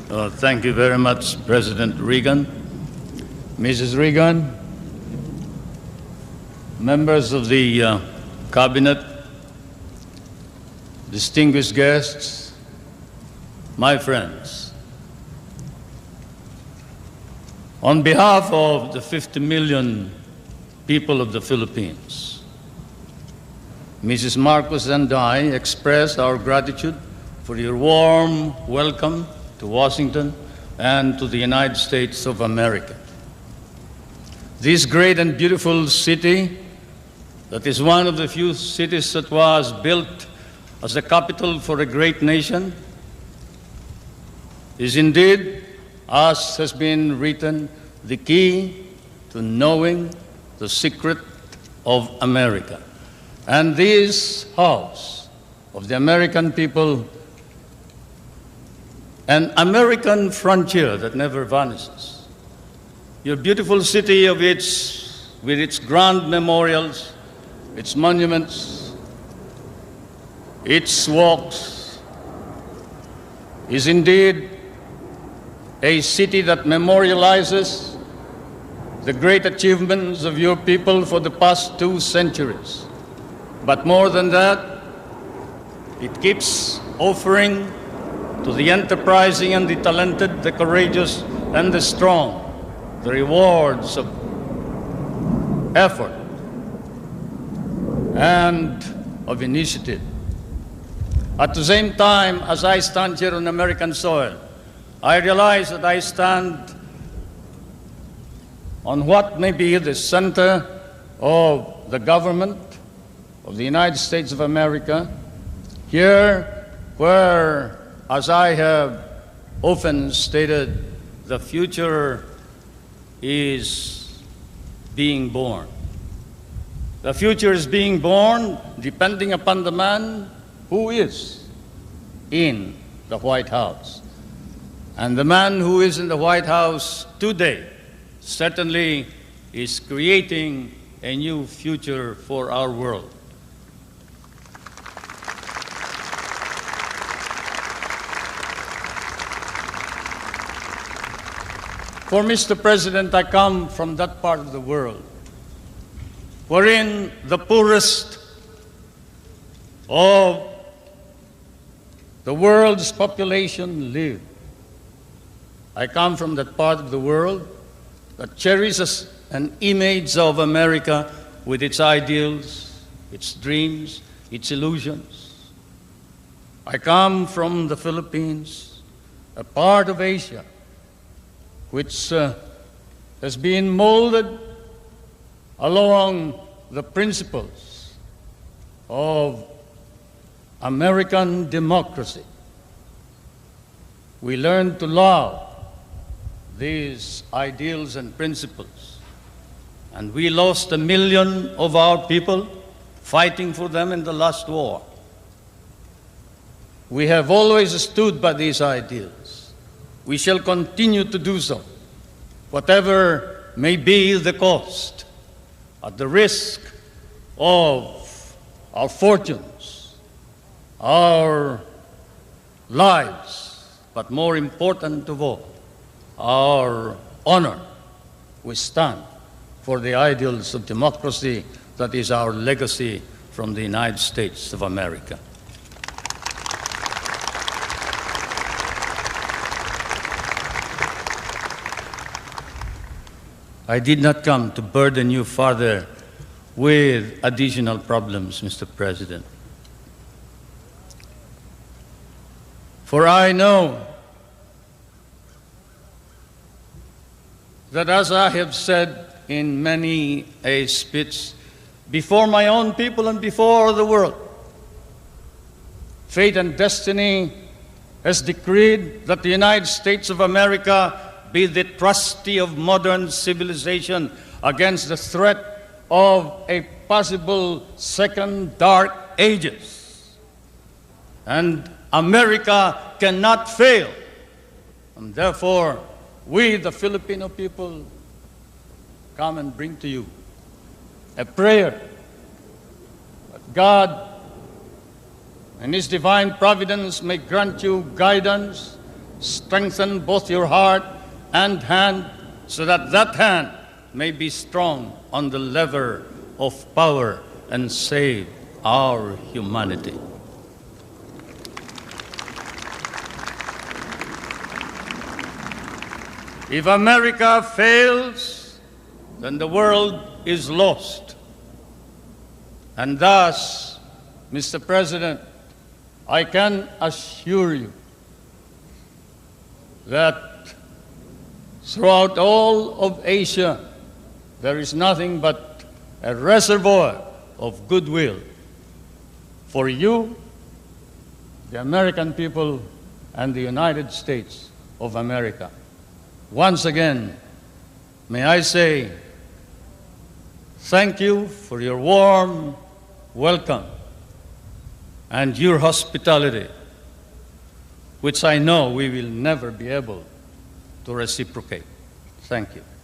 Thank you very much, President Reagan. Mrs. Reagan, members of the Cabinet, distinguished guests, my friends. On behalf of the 50 million people of the Philippines, Mrs. Marcos and I express our gratitude for your warm welcome to Washington and to the United States of America. This great and beautiful city, that is one of the few cities that was built as the capital for a great nation, is indeed, as has been written, the key to knowing the secret of America. And this house of the American people, an American frontier that never vanishes. Your beautiful city with its grand memorials, its monuments, its walks, is indeed a city that memorializes the great achievements of your people for the past 2 centuries. But more than that, it keeps offering to the enterprising and the talented, the courageous and the strong, the rewards of effort and of initiative. At the same time, as I stand here on American soil, I realize that I stand on what may be the center of the government of the United States of America, here where, as I have often stated, the future is being born. The future is being born depending upon the man who is in the White House. And the man who is in the White House today certainly is creating a new future for our world. For Mr. President, I come from that part of the world wherein the poorest of the world's population live. I come from that part of the world that cherishes an image of America with its ideals, its dreams, its illusions. I come from the Philippines, a part of Asia, which has been molded along the principles of American democracy. We learn to love these ideals and principles, and we lost 1 million of our people fighting for them in the last war. We have always stood by these ideals. We shall continue to do so, whatever may be the cost, at the risk of our fortunes, our lives, but more important of all, our honor. We stand for the ideals of democracy that is our legacy from the United States of America. I did not come to burden you further with additional problems, Mr. President. For I know that, as I have said in many a speech before my own people and before the world, fate and destiny has decreed that the United States of America be the trustee of modern civilization against the threat of a possible second dark ages. And America cannot fail. And therefore, we, the Filipino people, come and bring to you a prayer that God, in His divine providence, may grant you guidance, strengthen both your heart and hand, so that that hand may be strong on the lever of power and save our humanity. If America fails, then the world is lost. And thus, Mr. President, I can assure you that throughout all of Asia, there is nothing but a reservoir of goodwill for you, the American people, and the United States of America. Once again, may I say thank you for your warm welcome and your hospitality, which I know we will never be able to reciprocate. Thank you.